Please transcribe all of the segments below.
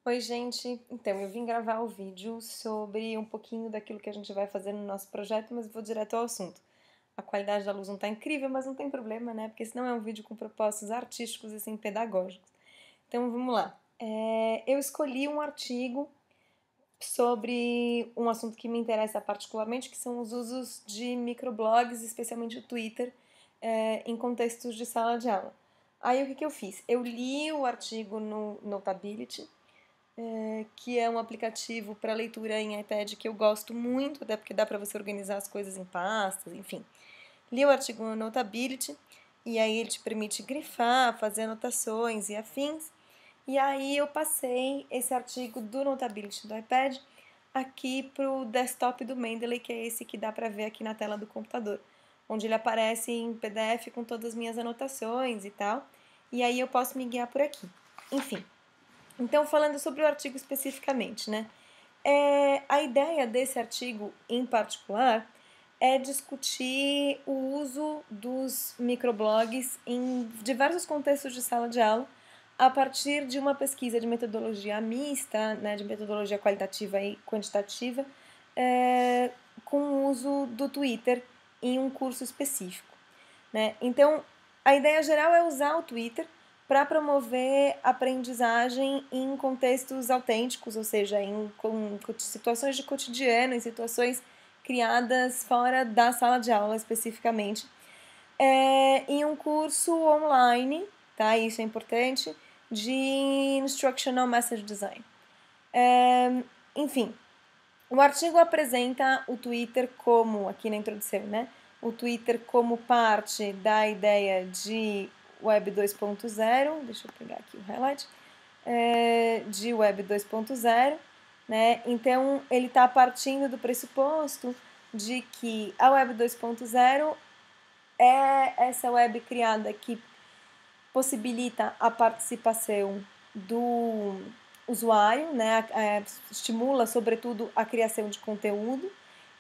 Oi, gente. Então, eu vim gravar o vídeo sobre um pouquinho daquilo que a gente vai fazer no nosso projeto, mas vou direto ao assunto. A qualidade da luz não tá incrível, mas não tem problema, né? Porque senão é um vídeo com propósitos artísticos e assim, pedagógicos. Então, vamos lá. Eu escolhi um artigo sobre um assunto que me interessa particularmente, que são os usos de microblogs, especialmente o Twitter, em contextos de sala de aula. Aí, o que eu fiz? Eu li o artigo no Notability, que é um aplicativo para leitura em iPad que eu gosto muito, até porque dá para você organizar as coisas em pastas, enfim. Li o artigo no Notability, e aí ele te permite grifar, fazer anotações e afins. E aí eu passei esse artigo do Notability do iPad aqui para o desktop do Mendeley, que é esse que dá para ver aqui na tela do computador, onde ele aparece em PDF com todas as minhas anotações e tal. E aí eu posso me guiar por aqui. Enfim, então, falando sobre o artigo especificamente, né? A ideia desse artigo em particular é discutir o uso dos microblogs em diversos contextos de sala de aula a partir de uma pesquisa de metodologia mista, né, de metodologia qualitativa e quantitativa, com o uso do Twitter em um curso específico, né? Então, a ideia geral é usar o Twitter para promover aprendizagem em contextos autênticos, ou seja, com situações de cotidiano, em situações criadas fora da sala de aula especificamente, em um curso online, tá? Isso é importante, de Instructional Message Design. Enfim, o artigo apresenta o Twitter como, aqui na introdução, né? O Twitter como parte da ideia de Web 2.0, deixa eu pegar aqui o highlight, de Web 2.0, né? Então, ele está partindo do pressuposto de que a Web 2.0 é essa web criada que possibilita a participação do usuário, né? Estimula, sobretudo, a criação de conteúdo.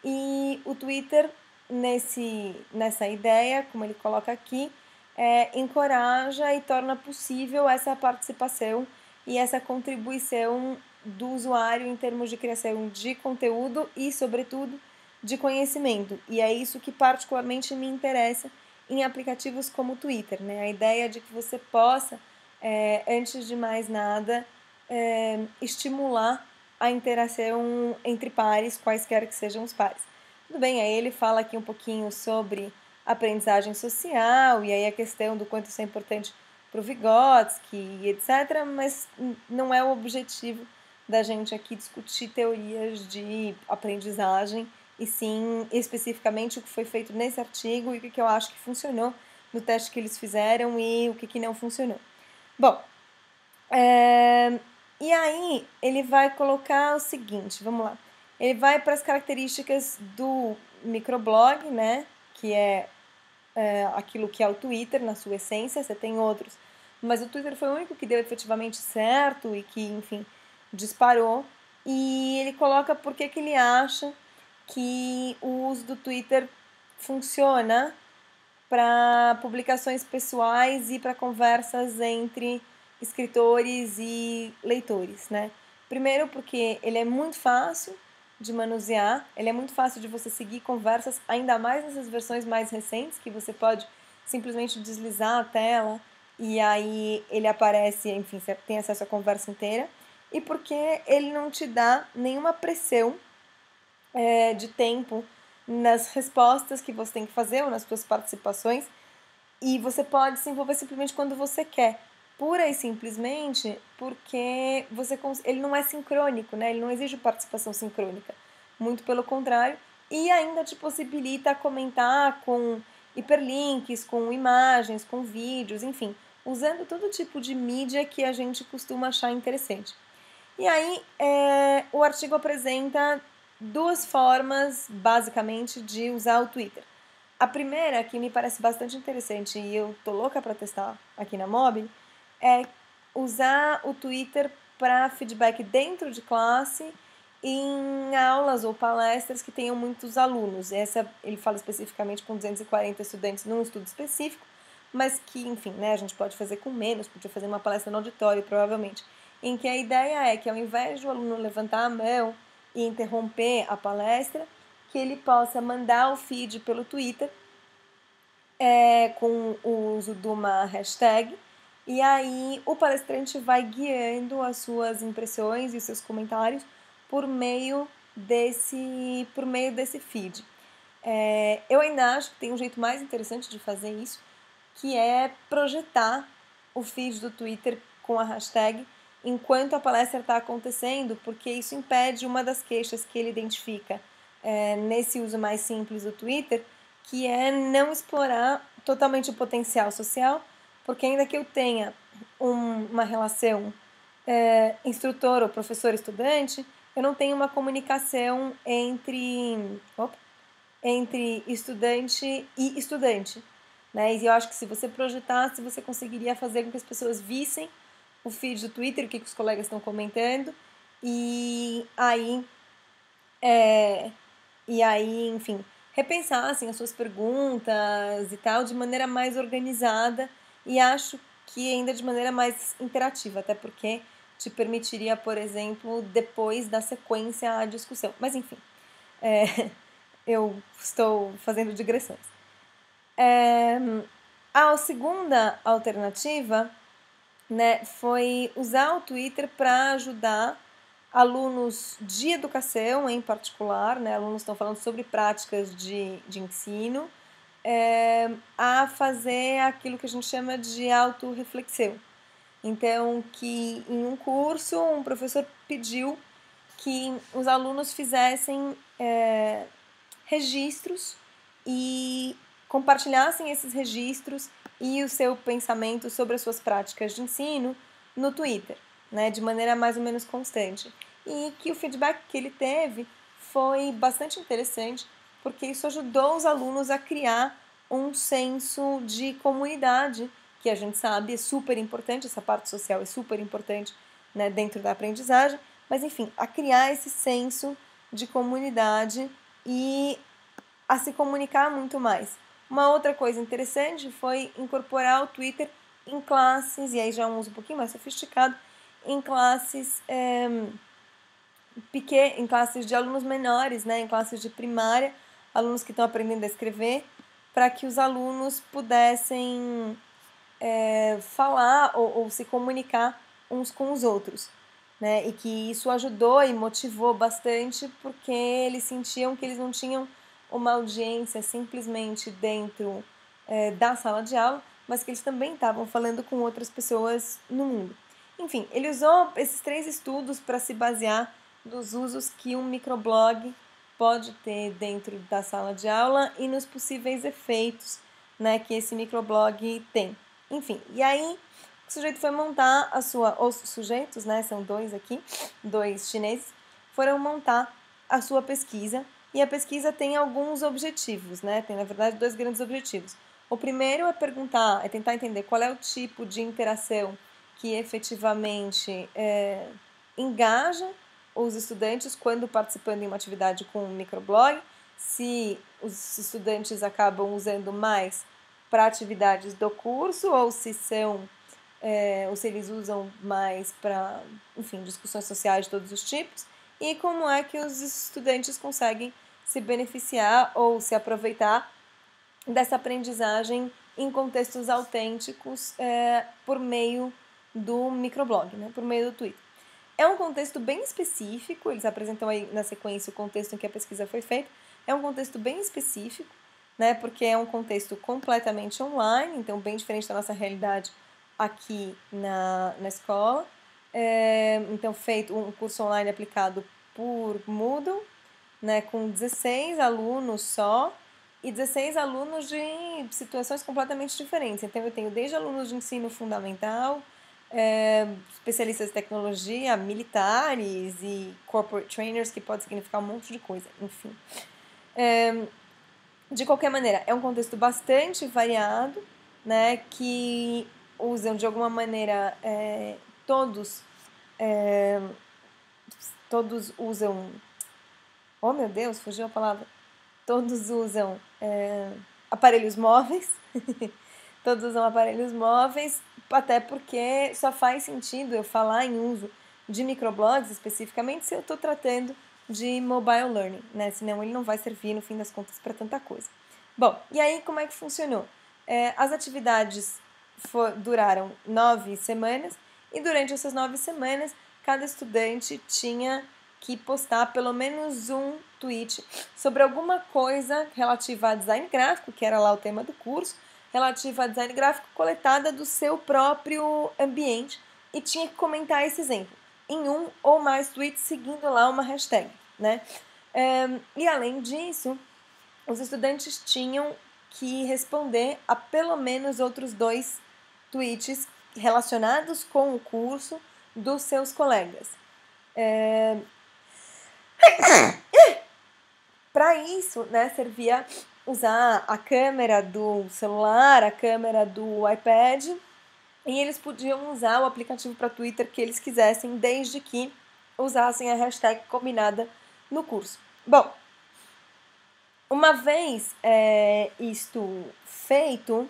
E o Twitter, nessa ideia, como ele coloca aqui, encoraja e torna possível essa participação e essa contribuição do usuário em termos de criação de conteúdo e, sobretudo, de conhecimento. E é isso que particularmente me interessa em aplicativos como o Twitter, né? A ideia de que você possa, antes de mais nada, estimular a interação entre pares, quaisquer que sejam os pares. Tudo bem, aí ele fala aqui um pouquinho sobre aprendizagem social, e aí a questão do quanto isso é importante para o Vygotsky e etc., mas não é o objetivo da gente aqui discutir teorias de aprendizagem, e sim especificamente o que foi feito nesse artigo e o que eu acho que funcionou no teste que eles fizeram e o que não funcionou. Bom, e aí ele vai colocar o seguinte, vamos lá. Ele vai para as características do microblog, né? Que é aquilo que é o Twitter na sua essência, você tem outros, mas o Twitter foi o único que deu efetivamente certo e que, enfim, disparou. E ele coloca por que ele acha que o uso do Twitter funciona para publicações pessoais e para conversas entre escritores e leitores, né? Primeiro porque ele é muito fácil de manusear, ele é muito fácil de você seguir conversas, ainda mais nessas versões mais recentes, que você pode simplesmente deslizar a tela e aí ele aparece, enfim, você tem acesso à conversa inteira. E porque ele não te dá nenhuma pressão de tempo nas respostas que você tem que fazer ou nas suas participações, e você pode se envolver simplesmente quando você quer, pura e simplesmente porque ele não é sincrônico, né? Ele não exige participação sincrônica, muito pelo contrário, e ainda te possibilita comentar com hiperlinks, com imagens, com vídeos, enfim, usando todo tipo de mídia que a gente costuma achar interessante. E aí, o artigo apresenta duas formas, basicamente, de usar o Twitter. A primeira, que me parece bastante interessante e eu tô louca para testar aqui na Mobile, é usar o Twitter para feedback dentro de classe em aulas ou palestras que tenham muitos alunos. Essa ele fala especificamente com 240 estudantes num estudo específico, mas que, enfim, né, a gente pode fazer com menos, podia fazer uma palestra no auditório, provavelmente. em que a ideia é que ao invés do aluno levantar a mão e interromper a palestra, que ele possa mandar o feed pelo Twitter com o uso de uma hashtag, e aí o palestrante vai guiando as suas impressões e os seus comentários por meio desse feed. Eu ainda acho que tem um jeito mais interessante de fazer isso, que é projetar o feed do Twitter com a hashtag enquanto a palestra está acontecendo, porque isso impede uma das queixas que ele identifica nesse uso mais simples do Twitter, que é não explorar totalmente o potencial social, porque ainda que eu tenha uma relação instrutor ou professor-estudante, eu não tenho uma comunicação entre estudante e estudante. Né? E eu acho que se você projetasse, você conseguiria fazer com que as pessoas vissem o feed do Twitter, o que os colegas estão comentando, e aí, enfim, repensassem as suas perguntas e tal de maneira mais organizada e acho que ainda de maneira mais interativa, até porque te permitiria, por exemplo, depois da sequência a discussão. Mas enfim, eu estou fazendo digressões. A segunda alternativa, né, foi usar o Twitter para ajudar alunos de educação em particular, né, alunos estão falando sobre práticas de ensino, a fazer aquilo que a gente chama de autorreflexão. Então, que em um curso, um professor pediu que os alunos fizessem registros e compartilhassem esses registros e o seu pensamento sobre as suas práticas de ensino no Twitter, né, de maneira mais ou menos constante. E que o feedback que ele teve foi bastante interessante, porque isso ajudou os alunos a criar um senso de comunidade, que a gente sabe é super importante, essa parte social é super importante, né, dentro da aprendizagem, mas enfim, a criar esse senso de comunidade e a se comunicar muito mais. Uma outra coisa interessante foi incorporar o Twitter em classes, e aí já um uso um pouquinho mais sofisticado, em classes em classes de alunos menores, né, em classes de primária, alunos que estão aprendendo a escrever, para que os alunos pudessem falar ou se comunicar uns com os outros. Né, e que isso ajudou e motivou bastante, porque eles sentiam que eles não tinham uma audiência simplesmente dentro da sala de aula, mas que eles também estavam falando com outras pessoas no mundo. Enfim, ele usou esses 3 estudos para se basear dos usos que um microblog pode ter dentro da sala de aula e nos possíveis efeitos, né, que esse microblog tem. Enfim, e aí o sujeito foi montar os sujeitos, né, são 2 aqui, 2 chineses, foram montar a sua pesquisa, e a pesquisa tem alguns objetivos, né, tem na verdade 2 grandes objetivos. O primeiro é tentar entender qual é o tipo de interação que efetivamente engaja os estudantes quando participando em uma atividade com um microblog, se os estudantes acabam usando mais para atividades do curso ou se eles usam mais para, enfim, discussões sociais de todos os tipos, e como é que os estudantes conseguem se beneficiar ou se aproveitar dessa aprendizagem em contextos autênticos por meio do microblog, né, por meio do Twitter. É um contexto bem específico, eles apresentam aí na sequência o contexto em que a pesquisa foi feita, é um contexto bem específico, né, porque é um contexto completamente online, então bem diferente da nossa realidade aqui na escola. Então, feito um curso online aplicado por Moodle, né, com 16 alunos só, e 16 alunos de situações completamente diferentes. Então, eu tenho desde alunos de ensino fundamental, especialistas em tecnologia, militares e corporate trainers, que pode significar um monte de coisa, enfim. De qualquer maneira, é um contexto bastante variado, né, que usam de alguma maneira todos usam, oh meu Deus, fugiu a palavra, todos usam aparelhos móveis, todos usam aparelhos móveis, até porque só faz sentido eu falar em uso de microblogs especificamente se eu estou tratando de mobile learning, né? Senão ele não vai servir, no fim das contas, para tanta coisa. Bom, e aí como é que funcionou? As atividades duraram 9 semanas e durante essas 9 semanas cada estudante tinha que postar pelo menos um tweet sobre alguma coisa relativa a design gráfico, que era lá o tema do curso, relativa a design gráfico coletada do seu próprio ambiente e tinha que comentar esse exemplo em um ou mais tweets seguindo lá uma hashtag, né? E além disso, os estudantes tinham que responder a pelo menos outros 2 tweets relacionados com o curso dos seus colegas. Para isso, né, servia usar a câmera do celular, a câmera do iPad, e eles podiam usar o aplicativo para Twitter que eles quisessem, desde que usassem a hashtag combinada no curso. Bom, uma vez isto feito,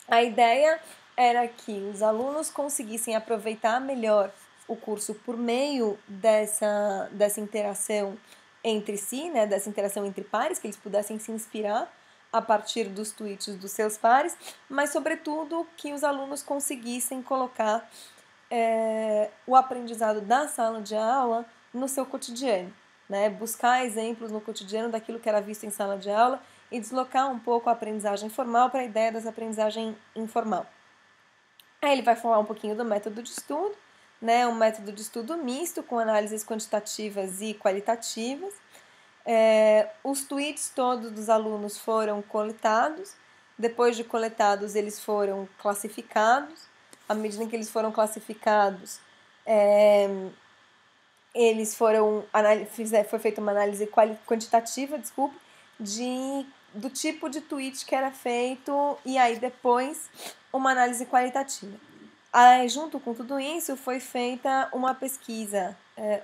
a ideia era que os alunos conseguissem aproveitar melhor o curso por meio dessa interação entre si, né, dessa interação entre pares, que eles pudessem se inspirar a partir dos tweets dos seus pares, mas, sobretudo, que os alunos conseguissem colocar o aprendizado da sala de aula no seu cotidiano, né? Buscar exemplos no cotidiano daquilo que era visto em sala de aula e deslocar um pouco a aprendizagem formal para a ideia dessa aprendizagem informal. Aí ele vai falar um pouquinho do método de estudo, né? Um método de estudo misto com análises quantitativas e qualitativas. Os tweets todos dos alunos foram coletados. Depois de coletados, eles foram classificados. À medida em que eles foram classificados, foi feita uma análise quantitativa, do tipo de tweet que era feito, e aí depois uma análise qualitativa. Aí, junto com tudo isso, foi feita uma pesquisa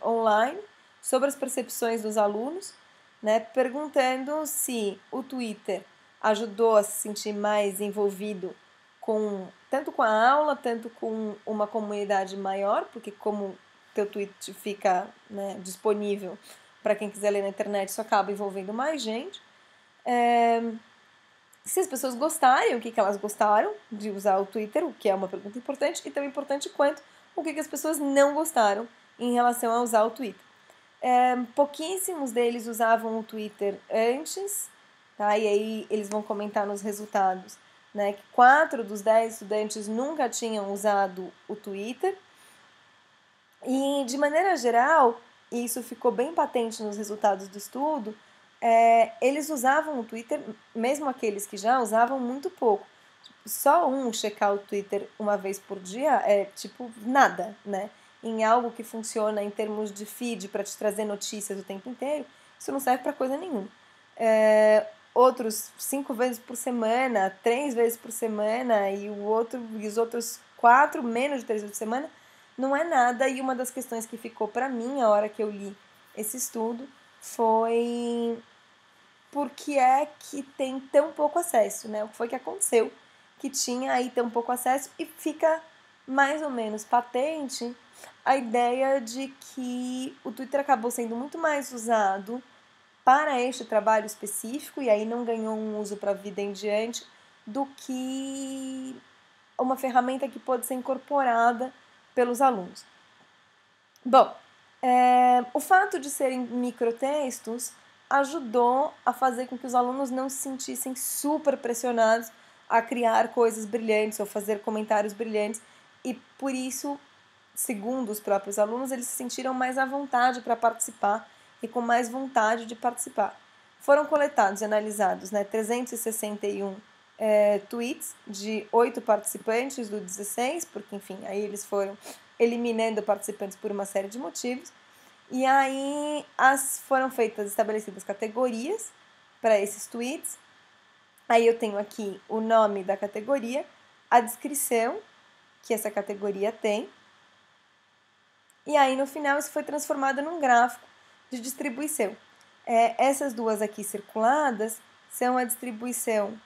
online sobre as percepções dos alunos, né, perguntando se o Twitter ajudou a se sentir mais envolvido tanto com a aula, tanto com uma comunidade maior, porque como teu tweet fica, né, disponível para quem quiser ler na internet, isso acaba envolvendo mais gente. Se as pessoas gostarem, o que elas gostaram de usar o Twitter, o que é uma pergunta importante, e tão importante quanto o que as pessoas não gostaram em relação a usar o Twitter. Pouquíssimos deles usavam o Twitter antes, tá? E aí eles vão comentar nos resultados, né, que 4 dos 10 estudantes nunca tinham usado o Twitter. E, de maneira geral, e isso ficou bem patente nos resultados do estudo, eles usavam o Twitter, mesmo aqueles que já usavam, muito pouco. Só checar o Twitter uma vez por dia é tipo nada, né? Em algo que funciona em termos de feed para te trazer notícias o tempo inteiro, isso não serve para coisa nenhuma. Outros 5 vezes por semana, 3 vezes por semana, e os outros 4, menos de 3 vezes por semana, não é nada. E uma das questões que ficou para mim a hora que eu li esse estudo foi por que é que tem tão pouco acesso, né? O que foi que aconteceu que tinha aí tão pouco acesso, e fica mais ou menos patente a ideia de que o Twitter acabou sendo muito mais usado para este trabalho específico, e aí não ganhou um uso para a vida em diante, do que uma ferramenta que pode ser incorporada pelos alunos. Bom, o fato de serem microtextos ajudou a fazer com que os alunos não se sentissem super pressionados a criar coisas brilhantes ou fazer comentários brilhantes, e por isso, segundo os próprios alunos, eles se sentiram mais à vontade para participar e com mais vontade de participar. Foram coletados e analisados, né, 361 tweets de 8 participantes do 16, porque, enfim, aí eles foram eliminando participantes por uma série de motivos. E aí foram estabelecidas categorias para esses tweets. Aí eu tenho aqui o nome da categoria, a descrição que essa categoria tem. E aí no final isso foi transformado num gráfico de distribuição. Essas duas aqui circuladas são a distribuição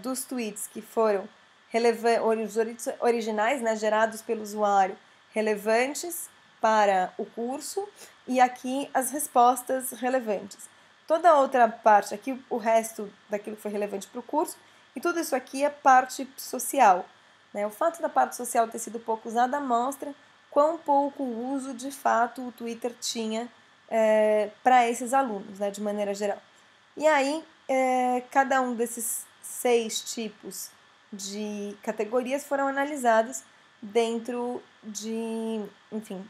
dos tweets que foram os originais, né, gerados pelo usuário, relevantes para o curso, e aqui as respostas relevantes. Toda a outra parte, aqui o resto daquilo que foi relevante para o curso, e tudo isso aqui é parte social. Né? O fato da parte social ter sido pouco usada mostra quão pouco uso de fato o Twitter tinha para esses alunos, né, de maneira geral. E aí, cada um desses 6 tipos de categorias foram analisados dentro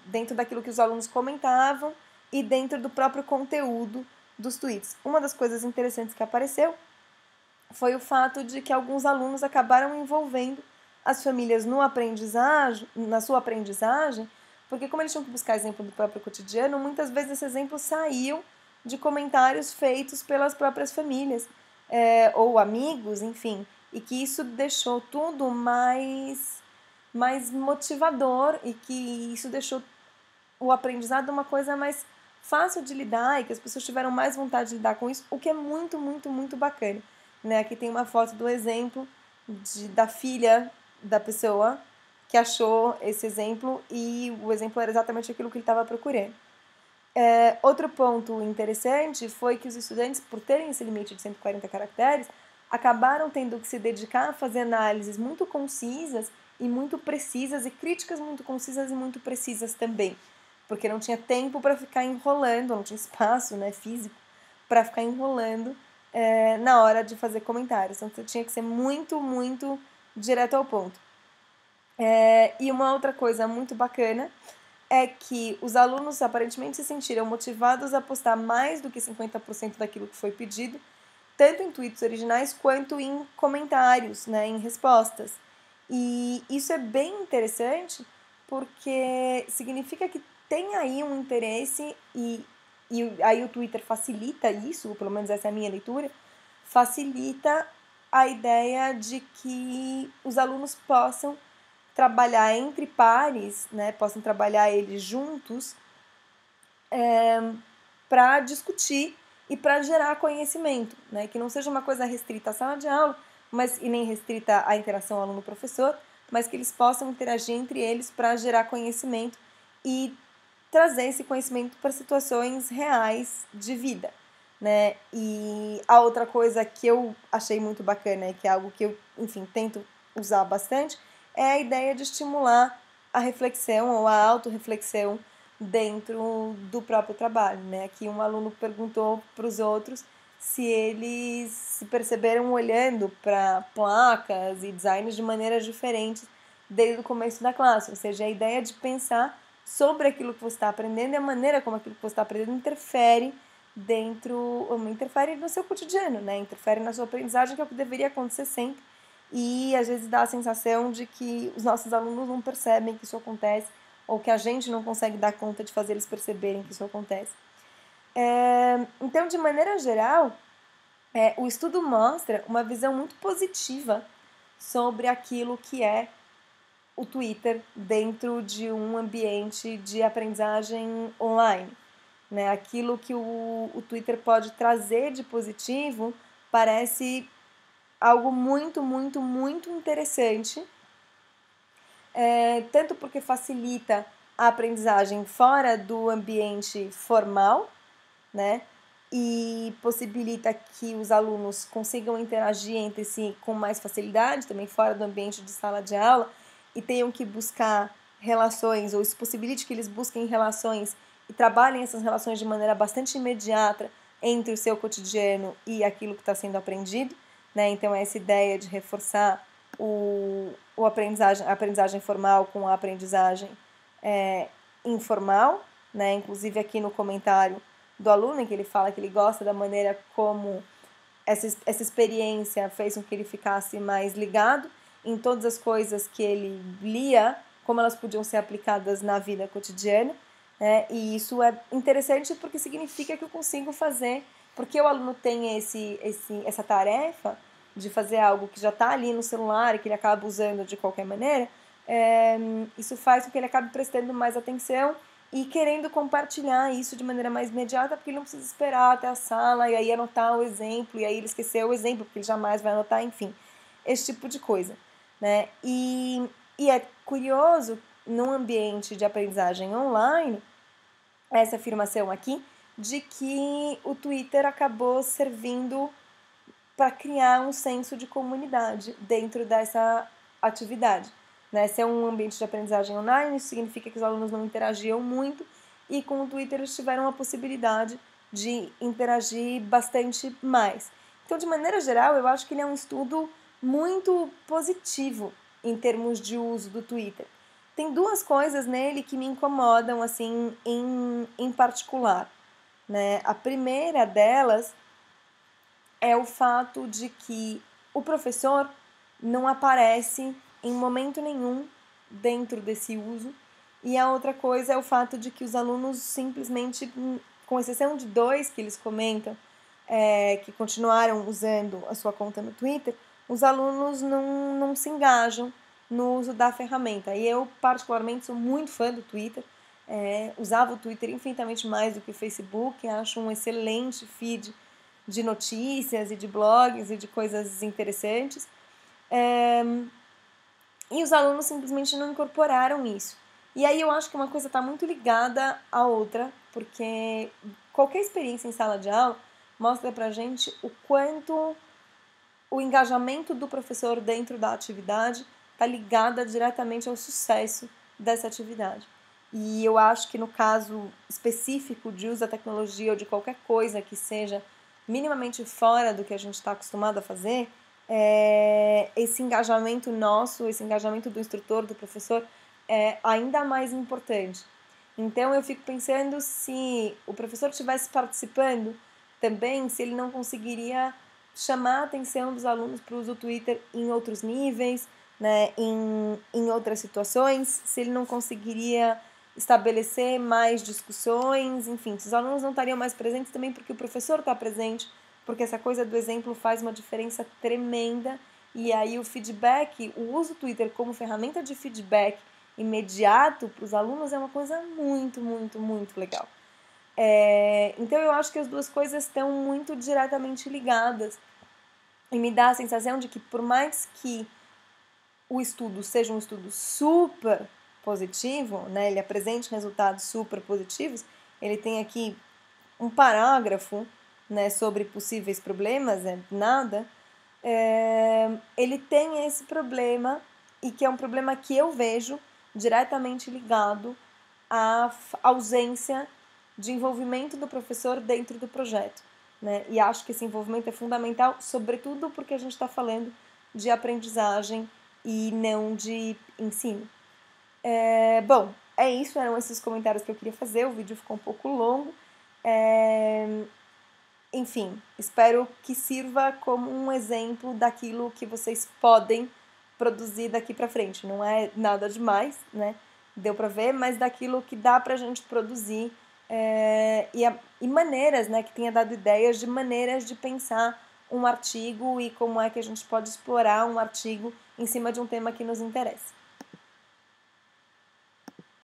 dentro daquilo que os alunos comentavam e dentro do próprio conteúdo dos tweets. Uma das coisas interessantes que apareceu foi o fato de que alguns alunos acabaram envolvendo as famílias na sua aprendizagem, porque como eles tinham que buscar exemplo do próprio cotidiano, muitas vezes esses exemplos saíam de comentários feitos pelas próprias famílias, ou amigos, enfim, e que isso deixou tudo mais motivador e que isso deixou o aprendizado uma coisa mais fácil de lidar e que as pessoas tiveram mais vontade de lidar com isso, o que é muito, muito, muito bacana. Né? Aqui tem uma foto do exemplo da filha da pessoa que achou esse exemplo e o exemplo era exatamente aquilo que ele estava procurando. Outro ponto interessante foi que os estudantes, por terem esse limite de 140 caracteres, acabaram tendo que se dedicar a fazer análises muito concisas e muito precisas e críticas muito concisas e muito precisas também, porque não tinha tempo para ficar enrolando, não tinha espaço, né, físico para ficar enrolando na hora de fazer comentários. Então você tinha que ser muito, muito direto ao ponto. E uma outra coisa muito bacana é que os alunos aparentemente se sentiram motivados a postar mais do que 50% daquilo que foi pedido, tanto em tweets originais quanto em comentários, né, em respostas. E isso é bem interessante porque significa que tem aí um interesse e aí o Twitter facilita isso, pelo menos essa é a minha leitura, facilita a ideia de que os alunos possam trabalhar entre pares, né, possam trabalhar eles juntos para discutir e para gerar conhecimento, né, que não seja uma coisa restrita à sala de aula, e nem restrita à interação aluno-professor, mas que eles possam interagir entre eles para gerar conhecimento e trazer esse conhecimento para situações reais de vida. Né? E a outra coisa que eu achei muito bacana, que é algo que eu, enfim, tento usar bastante, é a ideia de estimular a reflexão ou a autorreflexão dentro do próprio trabalho. Né? Aqui um aluno perguntou para os outros se eles se perceberam olhando para placas e designs de maneiras diferentes desde o começo da classe, ou seja, a ideia de pensar sobre aquilo que você está aprendendo e a maneira como aquilo que você está aprendendo interfere no seu cotidiano, né? Interfere na sua aprendizagem, que é o que deveria acontecer sempre, e às vezes dá a sensação de que os nossos alunos não percebem que isso acontece, ou que a gente não consegue dar conta de fazer eles perceberem que isso acontece. Então, de maneira geral, o estudo mostra uma visão muito positiva sobre aquilo que é o Twitter dentro de um ambiente de aprendizagem online. Né? Aquilo que o Twitter pode trazer de positivo parece algo muito, muito, muito interessante, tanto porque facilita a aprendizagem fora do ambiente formal, né? E possibilita que os alunos consigam interagir entre si com mais facilidade, também fora do ambiente de sala de aula, e tenham que buscar relações, ou isso possibilite que eles busquem relações e trabalhem essas relações de maneira bastante imediata entre o seu cotidiano e aquilo que está sendo aprendido. Né? Então, essa ideia de reforçar a aprendizagem formal com a aprendizagem informal, né? Inclusive aqui no comentário do aluno, em que ele fala que ele gosta da maneira como essa experiência fez com que ele ficasse mais ligado em todas as coisas que ele lia, como elas podiam ser aplicadas na vida cotidiana. E isso é interessante porque significa que eu consigo fazer, porque o aluno tem essa tarefa de fazer algo que já está ali no celular e que ele acaba usando de qualquer maneira, isso faz com que ele acabe prestando mais atenção e querendo compartilhar isso de maneira mais imediata, porque ele não precisa esperar até a sala e aí anotar o exemplo, e aí ele esqueceu o exemplo, porque ele jamais vai anotar, enfim, esse tipo de coisa. né? E é curioso, num ambiente de aprendizagem online, essa afirmação aqui, de que o Twitter acabou servindo para criar um senso de comunidade dentro dessa atividade. Né? Se é um ambiente de aprendizagem online, isso significa que os alunos não interagiam muito, e com o Twitter eles tiveram a possibilidade de interagir bastante mais. Então, de maneira geral, eu acho que ele é um estudo muito positivo em termos de uso do Twitter. Tem duas coisas nele que me incomodam, assim, em particular. Né? A primeira delas é o fato de que o professor não aparece em momento nenhum dentro desse uso, e a outra coisa é o fato de que os alunos simplesmente, com exceção de dois que eles comentam, que continuaram usando a sua conta no Twitter, os alunos não se engajam no uso da ferramenta. E eu, particularmente, sou muito fã do Twitter, usava o Twitter infinitamente mais do que o Facebook, acho um excelente feed de notícias e de blogs e de coisas interessantes. E os alunos simplesmente não incorporaram isso. E aí eu acho que uma coisa está muito ligada à outra, porque qualquer experiência em sala de aula mostra pra gente o quanto o engajamento do professor dentro da atividade está ligada diretamente ao sucesso dessa atividade. E eu acho que no caso específico de uso da tecnologia ou de qualquer coisa que seja minimamente fora do que a gente está acostumado a fazer, esse engajamento nosso, esse engajamento do instrutor, do professor, é ainda mais importante. Então eu fico pensando se o professor estivesse participando também, se ele não conseguiria chamar a atenção dos alunos para o uso do Twitter em outros níveis, né, em outras situações, se ele não conseguiria estabelecer mais discussões, enfim, se os alunos não estariam mais presentes também porque o professor está presente, porque essa coisa do exemplo faz uma diferença tremenda, e aí o feedback, o uso do Twitter como ferramenta de feedback imediato para os alunos é uma coisa muito, muito, muito legal. Então eu acho que as duas coisas estão muito diretamente ligadas, e me dá a sensação de que por mais que o estudo seja um estudo super positivo, né, ele apresente resultados super positivos, ele tem aqui um parágrafo, né, sobre possíveis problemas, nada, ele tem esse problema, e que é um problema que eu vejo diretamente ligado à ausência de envolvimento do professor dentro do projeto. Né? E acho que esse envolvimento é fundamental, sobretudo porque a gente está falando de aprendizagem e não de ensino. Bom, é isso, eram esses comentários que eu queria fazer, o vídeo ficou um pouco longo. Enfim, espero que sirva como um exemplo daquilo que vocês podem produzir daqui para frente. Não é nada demais, né? Deu para ver, mas daquilo que dá para a gente produzir e maneiras, né? Que tenha dado ideias de maneiras de pensar um artigo e como é que a gente pode explorar um artigo em cima de um tema que nos interessa.